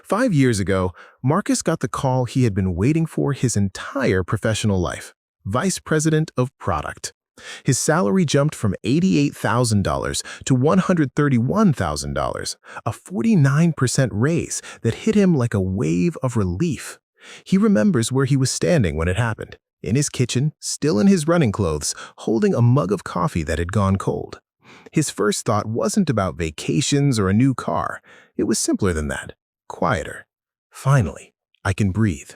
5 years ago, Marcus got the call he had been waiting for his entire professional life: Vice President of Product. His salary jumped from $88,000 to $131,000, a 49% raise that hit him like a wave of relief. He remembers where he was standing when it happened, in his kitchen, still in his running clothes, holding a mug of coffee that had gone cold. His first thought wasn't about vacations or a new car. It was simpler than that, quieter. Finally, I can breathe.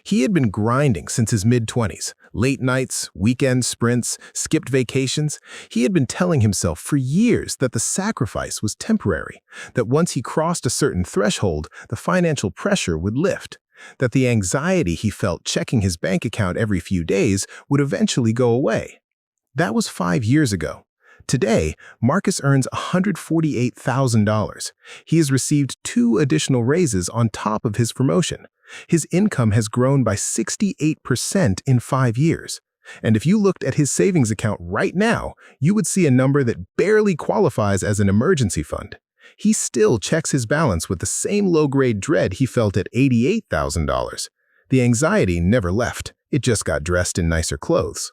He had been grinding since his mid-20s, late nights, weekend sprints, skipped vacations. He had been telling himself for years that the sacrifice was temporary, that once he crossed a certain threshold, the financial pressure would lift, that the anxiety he felt checking his bank account every few days would eventually go away. That was 5 years ago. Today, Marcus earns $148,000. He has received 2 additional raises on top of his promotion. His income has grown by 68% in 5 years. And if you looked at his savings account right now, you would see a number that barely qualifies as an emergency fund. He still checks his balance with the same low-grade dread he felt at $88,000. The anxiety never left. It just got dressed in nicer clothes.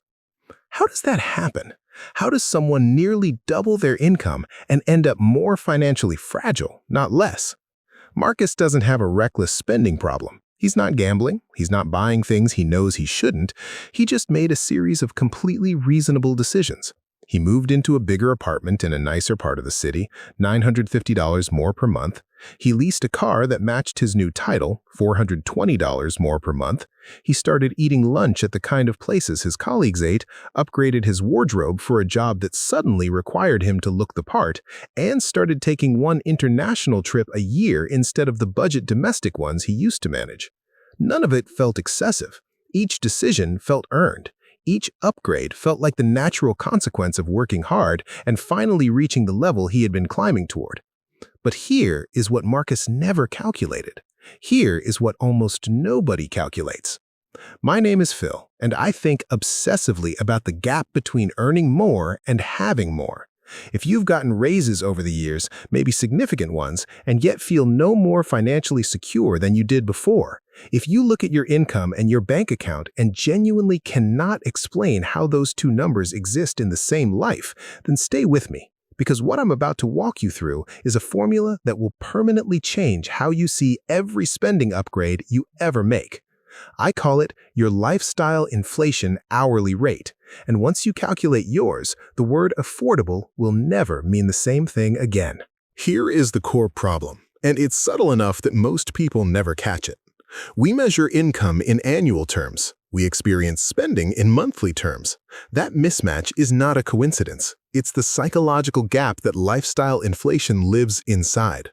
How does that happen? How does someone nearly double their income and end up more financially fragile, not less? Marcus doesn't have a reckless spending problem. He's not gambling. He's not buying things he knows he shouldn't. He just made a series of completely reasonable decisions. He moved into a bigger apartment in a nicer part of the city, $950 more per month. He leased a car that matched his new title, $420 more per month. He started eating lunch at the kind of places his colleagues ate, upgraded his wardrobe for a job that suddenly required him to look the part, and started taking one international trip a year instead of the budget domestic ones he used to manage. None of it felt excessive. Each decision felt earned. Each upgrade felt like the natural consequence of working hard and finally reaching the level he had been climbing toward. But here is what Marcus never calculated. Here is what almost nobody calculates. My name is Phil, and I think obsessively about the gap between earning more and having more. If you've gotten raises over the years, maybe significant ones, and yet feel no more financially secure than you did before, if you look at your income and your bank account and genuinely cannot explain how those two numbers exist in the same life, then stay with me, because what I'm about to walk you through is a formula that will permanently change how you see every spending upgrade you ever make. I call it your lifestyle inflation hourly rate, and once you calculate yours, the word affordable will never mean the same thing again. Here is the core problem, and it's subtle enough that most people never catch it. We measure income in annual terms. We experience spending in monthly terms. That mismatch is not a coincidence. It's the psychological gap that lifestyle inflation lives inside.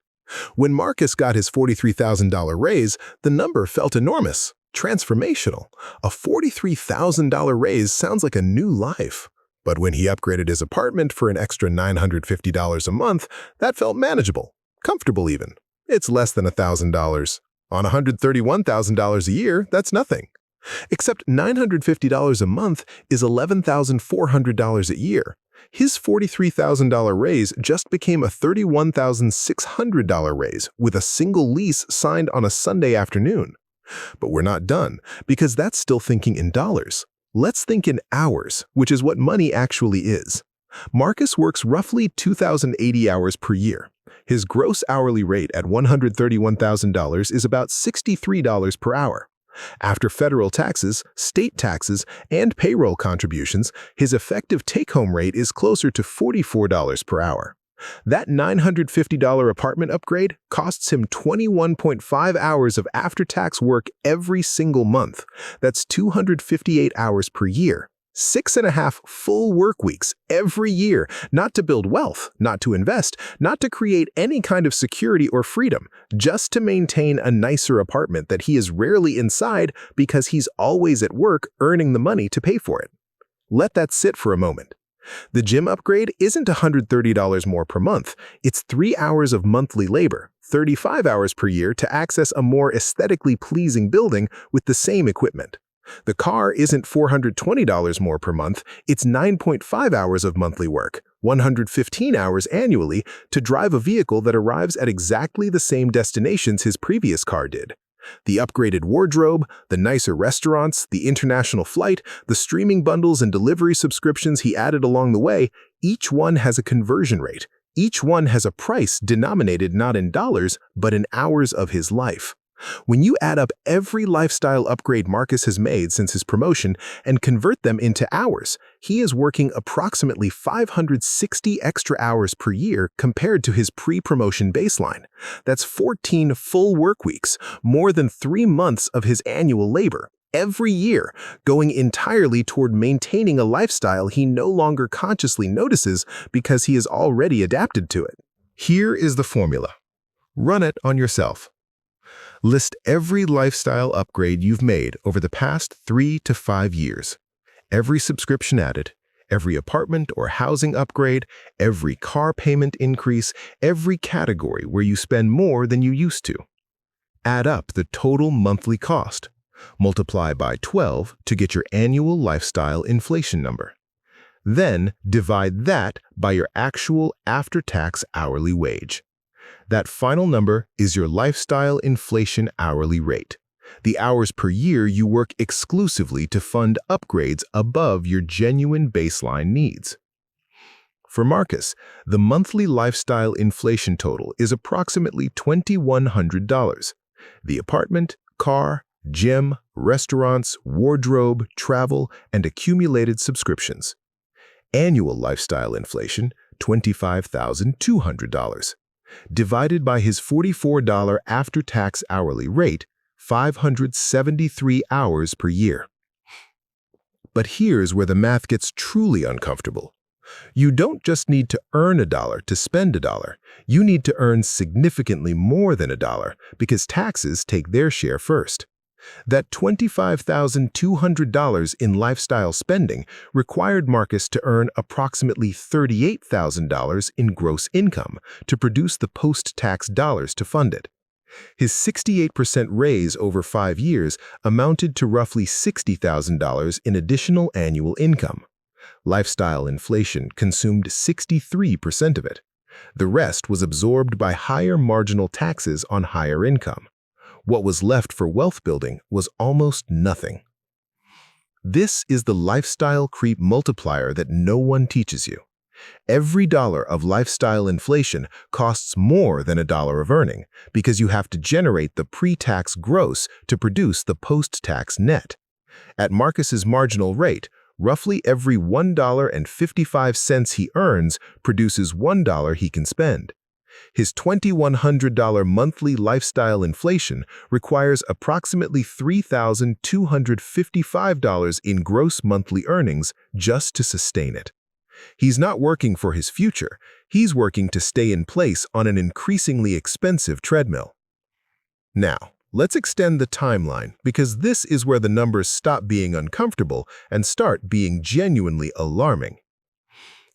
When Marcus got his $43,000 raise, the number felt enormous, transformational. A $43,000 raise sounds like a new life. But when he upgraded his apartment for an extra $950 a month, that felt manageable, comfortable even. It's less than $1,000. On $131,000 a year, that's nothing. Except $950 a month is $11,400 a year. His $43,000 raise just became a $31,600 raise with a single lease signed on a Sunday afternoon. But we're not done, because that's still thinking in dollars. Let's think in hours, which is what money actually is. Marcus works roughly 2,080 hours per year. His gross hourly rate at $131,000 is about $63 per hour. After federal taxes, state taxes, and payroll contributions, his effective take-home rate is closer to $44 per hour. That $950 apartment upgrade costs him 21.5 hours of after-tax work every single month. That's 258 hours per year. 6.5 full work weeks every year, not to build wealth, not to invest, not to create any kind of security or freedom, just to maintain a nicer apartment that he is rarely inside because he's always at work earning the money to pay for it. Let that sit for a moment. The gym upgrade isn't $130 more per month. It's 3 hours of monthly labor, 35 hours per year to access a more aesthetically pleasing building with the same equipment. The car isn't $420 more per month, it's 9.5 hours of monthly work, 115 hours annually to drive a vehicle that arrives at exactly the same destinations his previous car did. The upgraded wardrobe, the nicer restaurants, the international flight, the streaming bundles and delivery subscriptions he added along the way, each one has a conversion rate. Each one has a price denominated not in dollars, but in hours of his life. When you add up every lifestyle upgrade Marcus has made since his promotion and convert them into hours, he is working approximately 560 extra hours per year compared to his pre-promotion baseline. That's 14 full work weeks, more than 3 months of his annual labor, every year, going entirely toward maintaining a lifestyle he no longer consciously notices because he has already adapted to it. Here is the formula. Run it on yourself. List every lifestyle upgrade you've made over the past 3 to 5 years. Every subscription added, every apartment or housing upgrade, every car payment increase, every category where you spend more than you used to. Add up the total monthly cost. Multiply by 12 to get your annual lifestyle inflation number. Then divide that by your actual after-tax hourly wage. That final number is your lifestyle inflation hourly rate, the hours per year you work exclusively to fund upgrades above your genuine baseline needs. For Marcus, the monthly lifestyle inflation total is approximately $2,100. The apartment, car, gym, restaurants, wardrobe, travel, and accumulated subscriptions. Annual lifestyle inflation, $25,200. Divided by his $44 after-tax hourly rate, 573 hours per year. But here's where the math gets truly uncomfortable. You don't just need to earn $1 to spend $1. You need to earn significantly more than $1 because taxes take their share first. That $25,200 in lifestyle spending required Marcus to earn approximately $38,000 in gross income to produce the post-tax dollars to fund it. His 68% raise over 5 years amounted to roughly $60,000 in additional annual income. Lifestyle inflation consumed 63% of it. The rest was absorbed by higher marginal taxes on higher income. What was left for wealth building was almost nothing. This is the lifestyle creep multiplier that no one teaches you. Every dollar of lifestyle inflation costs more than $1 of earning because you have to generate the pre-tax gross to produce the post-tax net. At Marcus's marginal rate, roughly every $1.55 he earns produces $1 he can spend. His $2,100 monthly lifestyle inflation requires approximately $3,255 in gross monthly earnings just to sustain it. He's not working for his future, he's working to stay in place on an increasingly expensive treadmill. Now, let's extend the timeline because this is where the numbers stop being uncomfortable and start being genuinely alarming.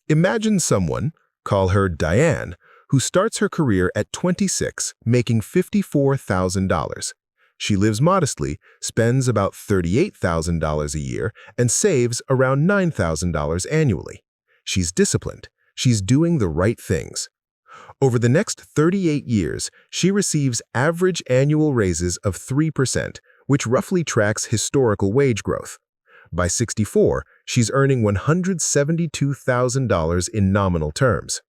Imagine someone, call her Diane, who starts her career at 26, making $54,000. She lives modestly, spends about $38,000 a year, and saves around $9,000 annually. She's disciplined. She's doing the right things. Over the next 38 years, she receives average annual raises of 3%, which roughly tracks historical wage growth. By 64, she's earning $172,000 in nominal terms.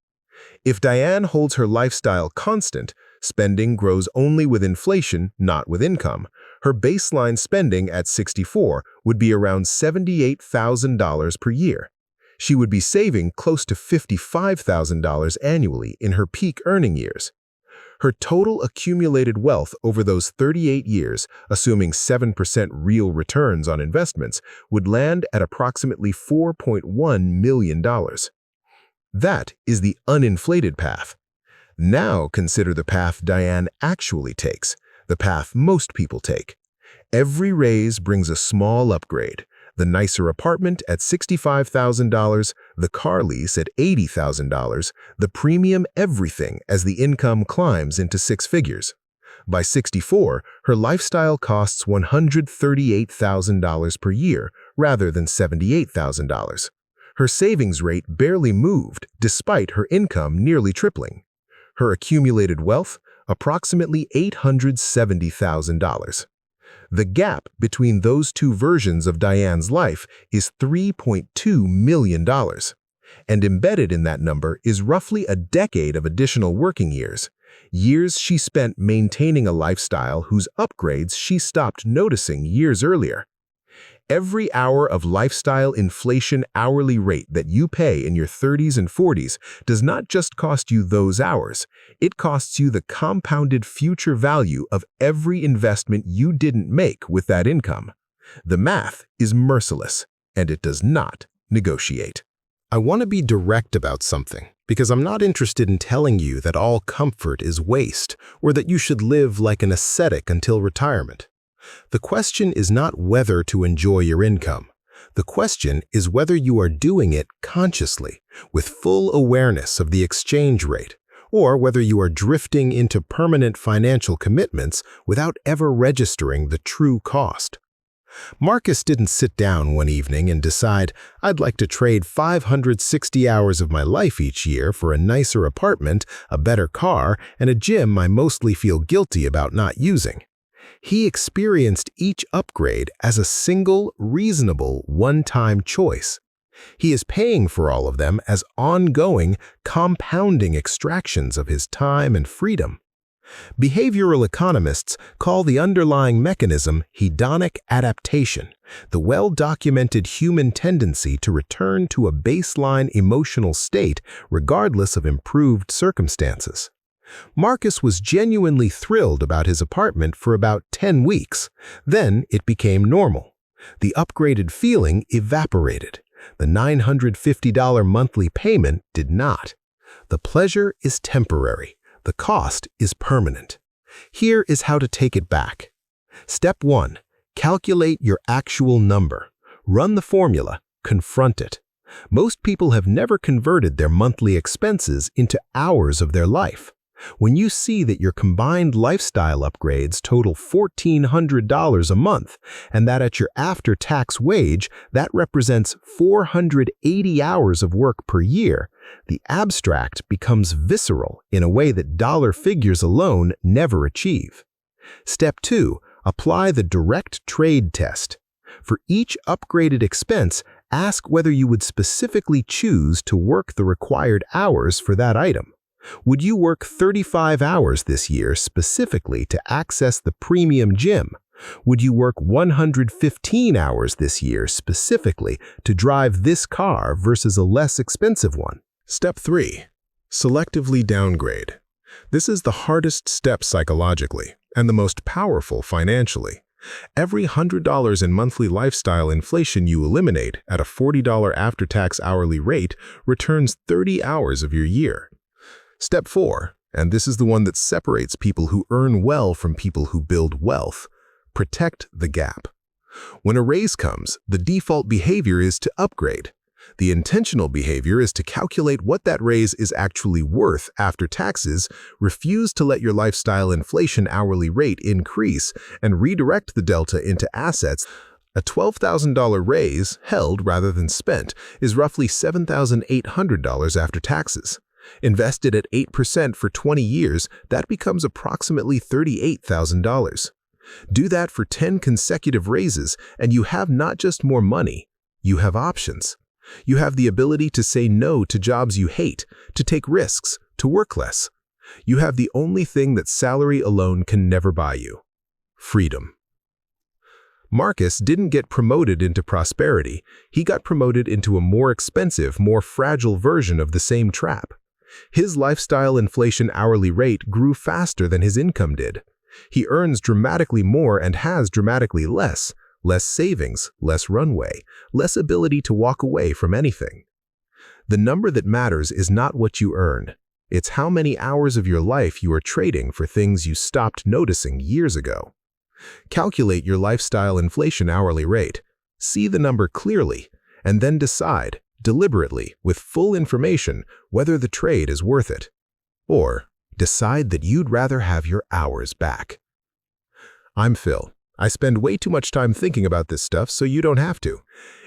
If Diane holds her lifestyle constant, spending grows only with inflation, not with income, her baseline spending at 64 would be around $78,000 per year. She would be saving close to $55,000 annually in her peak earning years. Her total accumulated wealth over those 38 years, assuming 7% real returns on investments, would land at approximately $4.1 million. That is the uninflated path. Now consider the path Diane actually takes, the path most people take. Every raise brings a small upgrade. The nicer apartment at $65,000, the car lease at $80,000, the premium everything as the income climbs into 6 figures. By 64, her lifestyle costs $138,000 per year rather than $78,000. Her savings rate barely moved despite her income nearly tripling. Her accumulated wealth, approximately $870,000. The gap between those two versions of Diane's life is $3.2 million. And embedded in that number is roughly a decade of additional working years. Years she spent maintaining a lifestyle whose upgrades she stopped noticing years earlier. Every hour of lifestyle inflation hourly rate that you pay in your 30s and 40s does not just cost you those hours, it costs you the compounded future value of every investment you didn't make with that income. The math is merciless, and it does not negotiate. I want to be direct about something, because I'm not interested in telling you that all comfort is waste, or that you should live like an ascetic until retirement. The question is not whether to enjoy your income. The question is whether you are doing it consciously, with full awareness of the exchange rate, or whether you are drifting into permanent financial commitments without ever registering the true cost. Marcus didn't sit down one evening and decide, I'd like to trade 560 hours of my life each year for a nicer apartment, a better car, and a gym I mostly feel guilty about not using. He experienced each upgrade as a single, reasonable, one-time choice. He is paying for all of them as ongoing, compounding extractions of his time and freedom. Behavioral economists call the underlying mechanism hedonic adaptation, the well-documented human tendency to return to a baseline emotional state regardless of improved circumstances. Marcus was genuinely thrilled about his apartment for about 10 weeks. Then it became normal. The upgraded feeling evaporated. The $950 monthly payment did not. The pleasure is temporary. The cost is permanent. Here is how to take it back. Step 1. Calculate your actual number. Run the formula. Confront it. Most people have never converted their monthly expenses into hours of their life. When you see that your combined lifestyle upgrades total $1,400 a month, and that at your after-tax wage, that represents 480 hours of work per year, the abstract becomes visceral in a way that dollar figures alone never achieve. Step 2. Apply the direct trade test. For each upgraded expense, ask whether you would specifically choose to work the required hours for that item. Would you work 35 hours this year specifically to access the premium gym? Would you work 115 hours this year specifically to drive this car versus a less expensive one? Step 3. Selectively downgrade. This is the hardest step psychologically and the most powerful financially. Every $100 in monthly lifestyle inflation you eliminate at a $40 after-tax hourly rate returns 30 hours of your year. Step 4, and this is the one that separates people who earn well from people who build wealth. Protect the gap. When a raise comes, the default behavior is to upgrade. The intentional behavior is to calculate what that raise is actually worth after taxes, refuse to let your lifestyle inflation hourly rate increase, and redirect the delta into assets. A $12,000 raise, held rather than spent, is roughly $7,800 after taxes. Invested at 8% for 20 years, that becomes approximately $38,000. Do that for 10 consecutive raises, and you have not just more money, you have options. You have the ability to say no to jobs you hate, to take risks, to work less. You have the only thing that salary alone can never buy you: freedom. Marcus didn't get promoted into prosperity. He got promoted into a more expensive, more fragile version of the same trap. His lifestyle inflation hourly rate grew faster than his income did. He earns dramatically more and has dramatically less savings, less runway, less ability to walk away from anything. The number that matters is not what you earn. It's how many hours of your life you are trading for things you stopped noticing years ago. Calculate your lifestyle inflation hourly rate. See the number clearly, and then decide, deliberately, with full information, whether the trade is worth it. Or decide that you'd rather have your hours back. I'm Phil. I spend way too much time thinking about this stuff, so you don't have to.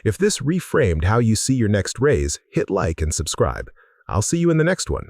If this reframed how you see your next raise, hit like and subscribe. I'll see you in the next one.